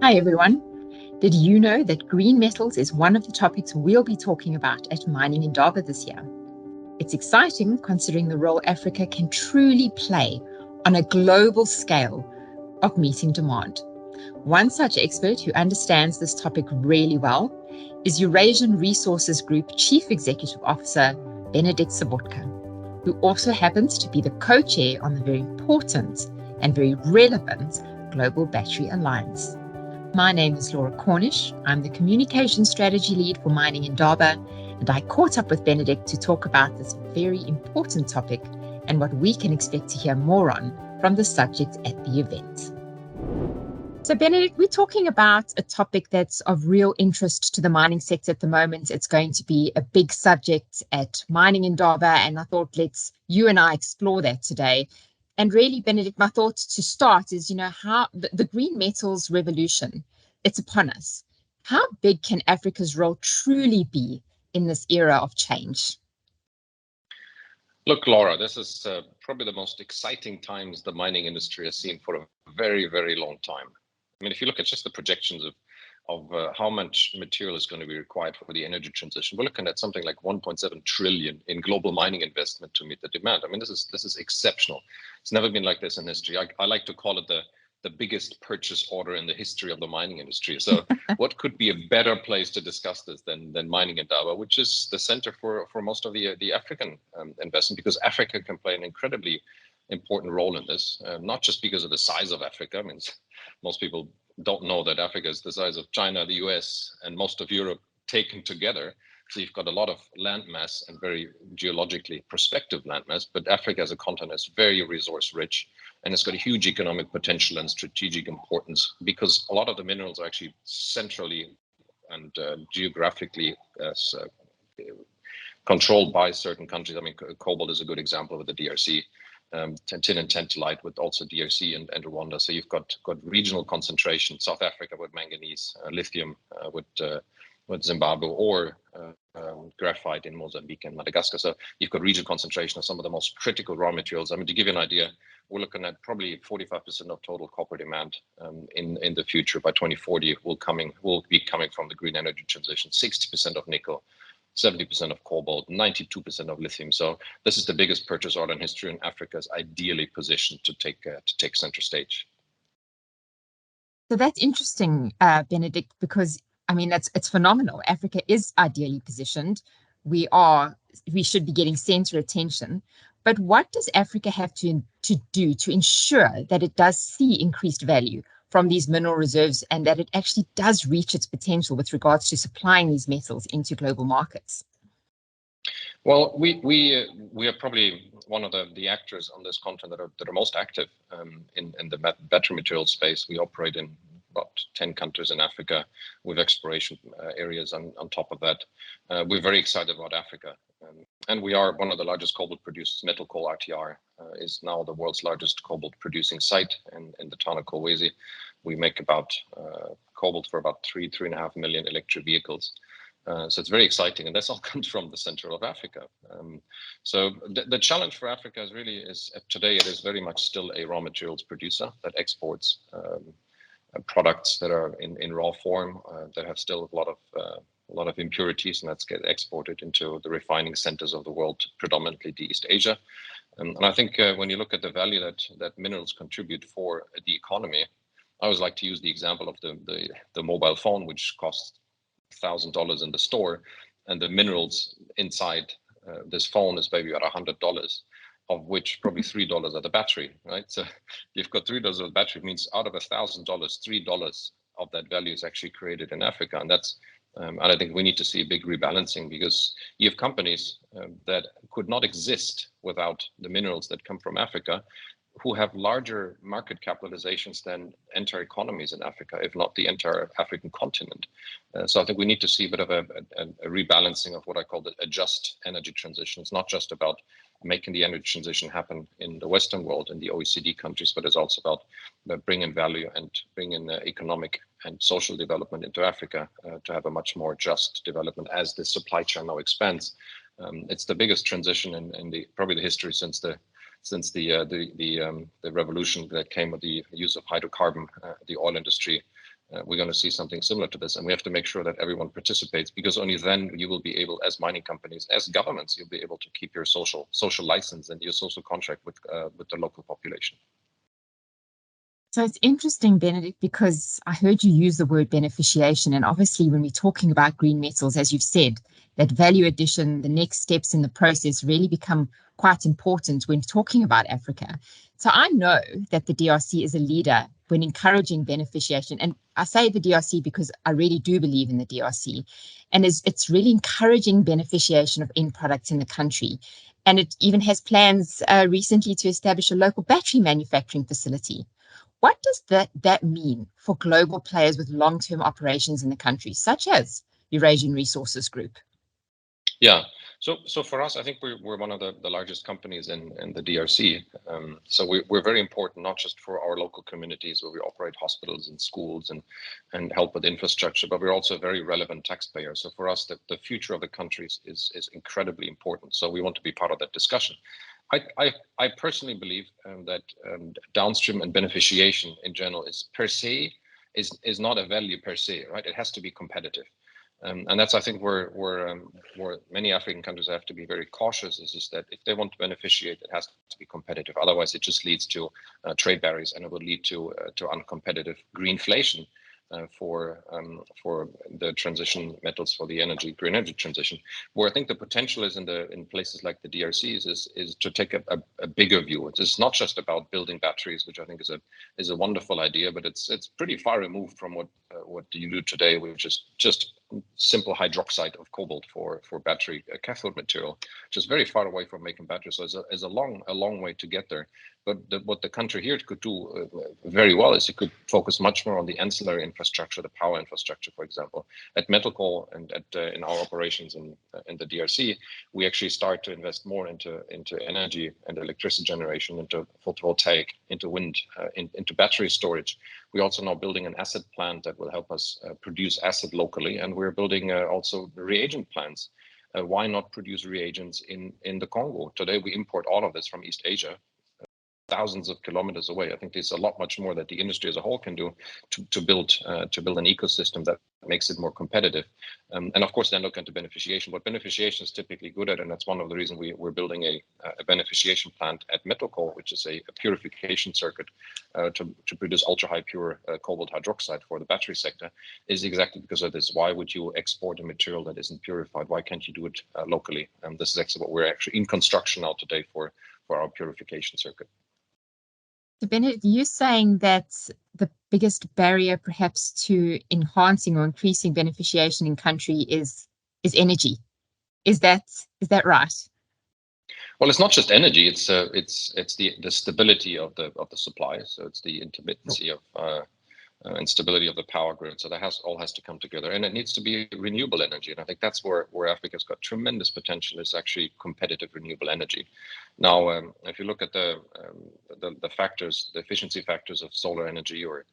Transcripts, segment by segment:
Hi everyone. Did you know that green metals is one of the topics we'll be talking about at Mining Indaba this year? It's exciting considering the role Africa can truly play on a global scale of meeting demand. One such expert who understands this topic really well is Eurasian Resources Group Chief Executive Officer Benedikt Sobotka, who also happens to be the co-chair on the very important and very relevant Global Battery Alliance. My name is Laura Cornish. I'm the Communication Strategy Lead for Mining Indaba, and I caught up with Benedikt to talk about this very important topic and what we can expect to hear more on from the subject at the event. So Benedikt, we're talking about a topic that's of real interest to the mining sector at the moment. It's going to be a big subject at Mining Indaba, and I thought you and I explore that today. And really, Benedikt, my thoughts to start is, how the green metals revolution, it's upon us. How big can Africa's role truly be in this era of change? Look, Laura, this is probably the most exciting times the mining industry has seen for a very, very long time. I mean, if you look at just the projections of how much material is going to be required for the energy transition, we're looking at something like 1.7 trillion in global mining investment to meet the demand. I mean, this is exceptional. It's never been like this in history. I like to call it the biggest purchase order in the history of the mining industry. So what could be a better place to discuss this than Mining Indaba, which is the center for most of the African investment, because Africa can play an incredibly important role in this, not just because of the size of Africa. I mean, most people don't know that Africa is the size of China, the US, and most of Europe taken together. So you've got a lot of land mass and very geologically prospective land mass, but Africa as a continent is very resource rich, and it's got a huge economic potential and strategic importance because a lot of the minerals are actually centrally and geographically controlled by certain countries. I mean, cobalt is a good example with the DRC. Tin and tantalite with also DRC and Rwanda. So you've got regional concentration. South Africa with manganese, lithium with Zimbabwe, or graphite in Mozambique and Madagascar. So you've got regional concentration of some of the most critical raw materials. I mean, to give you an idea, we're looking at probably 45% of total copper demand in the future. By 2040 will be coming from the green energy transition. 60% of nickel, 70% of cobalt, 92% of lithium. So this is the biggest purchase order in history, and Africa is ideally positioned to take center stage. So that's interesting, Benedikt, because I mean it's phenomenal. Africa is ideally positioned. We should be getting center attention. But what does Africa have to do to ensure that it does see increased value from these mineral reserves and that it actually does reach its potential with regards to supplying these metals into global markets? Well, we are probably one of the actors on this continent that are most active in the battery material space. We operate in about 10 countries in Africa with exploration areas on top of that. We're very excited about Africa. And we are one of the largest cobalt producers. Metal Coal RTR is now the world's largest cobalt producing site in the town of Kolwezi. We make about cobalt for about 3.5 million electric vehicles. So it's very exciting, and this all comes from the center of Africa. So the challenge for Africa is today it is very much still a raw materials producer that exports products that are in raw form that have still a lot of impurities, and that's get exported into the refining centers of the world, predominantly East Asia. And I think when you look at the value that minerals contribute for the economy, I always like to use the example of the mobile phone, which costs $1,000 in the store, and the minerals inside this phone is maybe about $100, of which probably $3 are the battery, right? So you've got $3 of the battery, means out of $1,000, $3 of that value is actually created in Africa, and that's and I think we need to see a big rebalancing, because you have companies that could not exist without the minerals that come from Africa, who have larger market capitalizations than entire economies in Africa, if not the entire African continent. So I think we need to see a bit of a rebalancing of what I call a just energy transition. It's not just about making the energy transition happen in the Western world, in the OECD countries, but it's also about bringing value and bringing economic and social development into Africa to have a much more just development as the supply chain now expands. It's the biggest transition in probably the history since the revolution that came with the use of hydrocarbon, the oil industry we're going to see something similar to this, and we have to make sure that everyone participates, because only then you will be able, as mining companies, as governments, you'll be able to keep your social license and your social contract with the local population. So it's interesting, Benedikt, because I heard you use the word beneficiation, and obviously when we're talking about green metals, as you've said, that value addition, the next steps in the process really become quite important when talking about Africa. So I know that the DRC is a leader when encouraging beneficiation, and I say the DRC because I really do believe in the DRC, and it's really encouraging beneficiation of end products in the country. And it even has plans recently to establish a local battery manufacturing facility. What does that mean for global players with long-term operations in the country, such as Eurasian Resources Group? Yeah, so for us, I think we're one of the largest companies in the DRC. So we're very important, not just for our local communities where we operate hospitals and schools and help with infrastructure, but we're also a very relevant taxpayer. So for us, the future of the country is incredibly important. So we want to be part of that discussion. I personally believe that downstream and beneficiation in general is per se is not a value per se, right? It has to be competitive. And that's, I think, where many African countries have to be very cautious, is that if they want to beneficiate, it has to be competitive. Otherwise, it just leads to trade barriers, and it will lead to uncompetitive greenflation for the transition metals for the green energy transition. Where I think the potential is in places like the DRC is to take a bigger view. It's not just about building batteries, which I think is a wonderful idea, but it's pretty far removed from what you do today, which is just simple hydroxide of cobalt for battery cathode material, which is very far away from making batteries. So it's a long way to get there. But what the country here could do very well is it could focus much more on the ancillary infrastructure, the power infrastructure, for example. At Metalcore and in our operations in the DRC, we actually start to invest more into energy and electricity generation, into photovoltaic, into wind, into battery storage. We're also now building an acid plant that will help us produce acid locally, and we're building also reagent plants. Why not produce reagents in the Congo? Today we import all of this from East Asia, thousands of kilometers away. I think there's a lot much more that the industry as a whole can do to build an ecosystem that makes it more competitive. And of course, then look into beneficiation. What beneficiation is typically good at, and that's one of the reasons we're building a beneficiation plant at Metalcore, which is a purification circuit to produce ultra high pure cobalt hydroxide for the battery sector, is exactly because of this. Why would you export a material that isn't purified? Why can't you do it locally? This is actually what we're actually in construction now today for our purification circuit. So Benedikt, you're saying that the biggest barrier perhaps to enhancing or increasing beneficiation in country is energy. Is that right? Well, it's not just energy. It's the stability of the supply. So it's the intermittency of and stability of the power grid. So that all has to come together, and it needs to be renewable energy. And I think that's where Africa's got tremendous potential, is actually competitive renewable energy. Now, if you look at the factors, the efficiency factors of solar energy or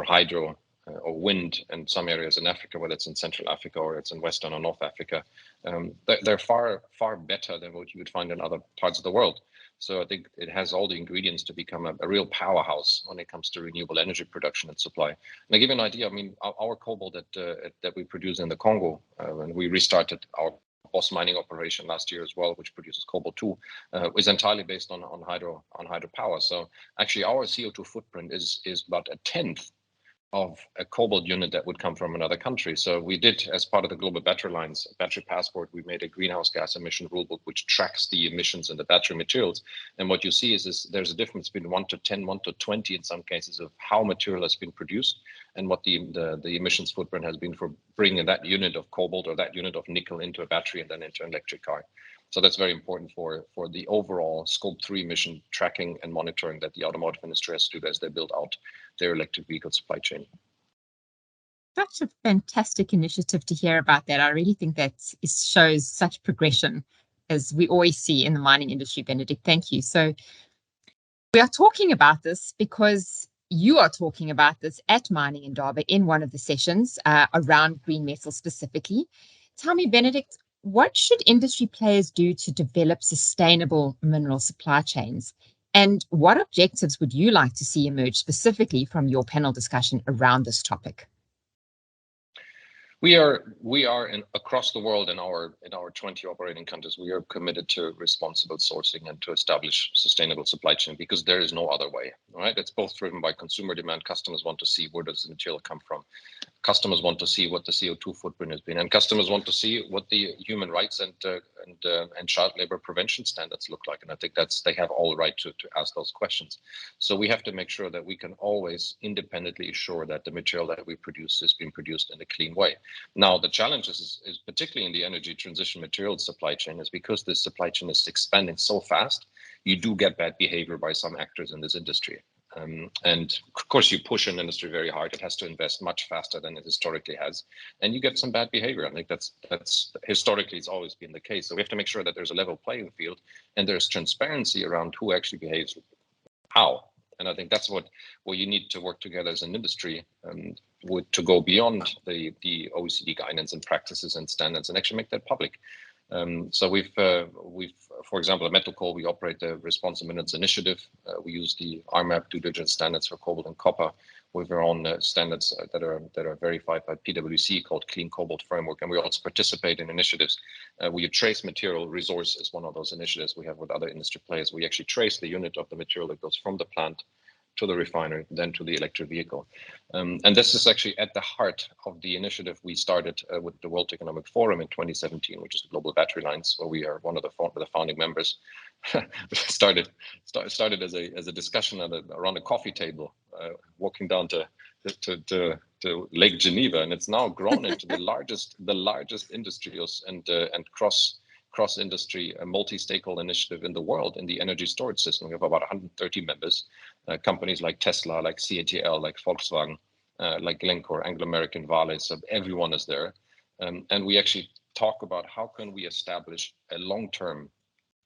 hydro or wind in some areas in Africa, whether it's in Central Africa or it's in Western or North Africa, they're far better than what you would find in other parts of the world. So I think it has all the ingredients to become a real powerhouse when it comes to renewable energy production and supply. And I give you an idea. I mean, our cobalt that we produce in the Congo, when we restarted our Boss mining operation last year as well, which produces cobalt too, is entirely based on hydropower. So actually, our CO2 footprint is about a tenth of a cobalt unit that would come from another country. So we did, as part of the Global Battery Alliance Battery Passport, we made a greenhouse gas emission rulebook which tracks the emissions in the battery materials. And what you see is there's a difference between 1 to 10, 1 to 20 in some cases of how material has been produced and what the emissions footprint has been for bringing that unit of cobalt or that unit of nickel into a battery and then into an electric car. So that's very important for the overall Scope 3 emission tracking and monitoring that the automotive industry has to do as they build out their electric vehicle supply chain. Such a fantastic initiative to hear about that. I really think that shows such progression as we always see in the mining industry, Benedikt. Thank you. So we are talking about this because you are talking about this at Mining Indaba in one of the sessions around green metals specifically. Tell me, Benedikt, what should industry players do to develop sustainable mineral supply chains? And what objectives would you like to see emerge specifically from your panel discussion around this topic? We are across the world in our 20 operating countries. We are committed to responsible sourcing and to establish sustainable supply chain, because there is no other way, right? It's both driven by consumer demand. Customers want to see where does the material come from. Customers want to see what the CO2 footprint has been, and customers want to see what the human rights and child labor prevention standards look like. And I think they have all right to ask those questions. So we have to make sure that we can always independently assure that the material that we produce is being produced in a clean way. Now, the challenge is particularly in the energy transition materials supply chain, is because this supply chain is expanding so fast, you do get bad behavior by some actors in this industry. And of course, you push an industry very hard. It has to invest much faster than it historically has, and you get some bad behavior. I think that's historically it's always been the case. So we have to make sure that there's a level playing field and there's transparency around who actually behaves how. And I think that's what you need to work together as an industry to go beyond the OECD guidance and practices and standards and actually make that public. So we've, for example, at Metal Coal, we operate the Responsible Minerals Initiative. We use the RMAP due diligence standards for cobalt and copper. We have our own standards that are verified by PwC called Clean Cobalt Framework, and we also participate in initiatives where you trace material. Resource is one of those initiatives we have with other industry players. We actually trace the unit of the material that goes from the plant to the refinery, then to the electric vehicle. And this is actually at the heart of the initiative we started with the World Economic Forum in 2017, which is the Global Battery Lines, where we are one of the founding members. started as a discussion around a coffee table, walking down to Lake Geneva, and it's now grown into the largest industry and cross-industry multi-stakeholder initiative in the world in the energy storage system. We have about 130 members, companies like Tesla, like CATL, like Volkswagen, like Glencore, Anglo American, Vale. So everyone is there, and we actually talk about how can we establish a long-term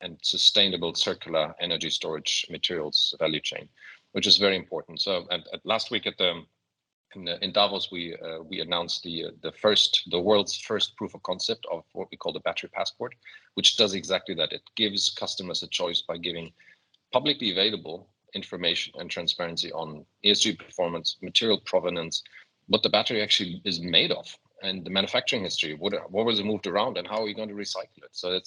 and sustainable circular energy storage materials value chain, which is very important. So, and last week in Davos, we announced the world's first proof of concept of what we call the battery passport, which does exactly that. It gives customers a choice by giving publicly available information and transparency on ESG performance, material provenance, what the battery actually is made of, and the manufacturing history. What was it moved around, and how are we going to recycle it? So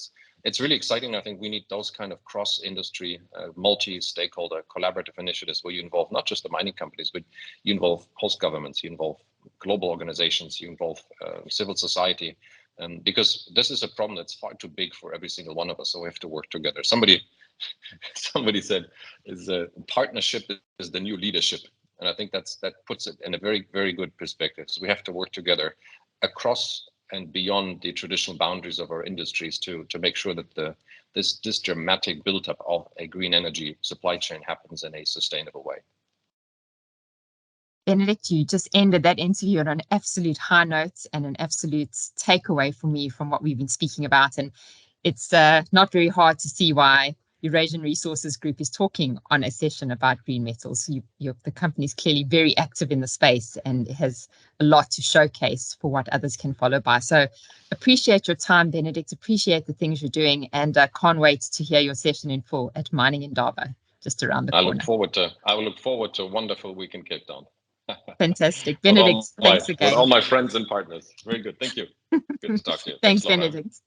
it's really exciting. I think we need those kind of cross-industry, multi-stakeholder collaborative initiatives where you involve not just the mining companies, but you involve host governments, you involve global organizations, you involve civil society, because this is a problem that's far too big for every single one of us. So we have to work together. Somebody said, partnership is the new leadership. And I think that puts it in a very, very good perspective. So we have to work together across and beyond the traditional boundaries of our industries to make sure that this dramatic buildup of a green energy supply chain happens in a sustainable way. Benedikt, you just ended that interview on an absolute high note and an absolute takeaway for me from what we've been speaking about. And it's not very hard to see why Eurasian Resources Group is talking on a session about green metals. The company is clearly very active in the space and has a lot to showcase for what others can follow by. So appreciate your time, Benedikt, appreciate the things you're doing, and can't wait to hear your session in full at Mining Indaba, just around the corner. I will look forward to a wonderful week in Cape Town. Fantastic. Benedikt, thanks again. With all my friends and partners. Very good. Thank you. Good to talk to you. Thanks Benedikt.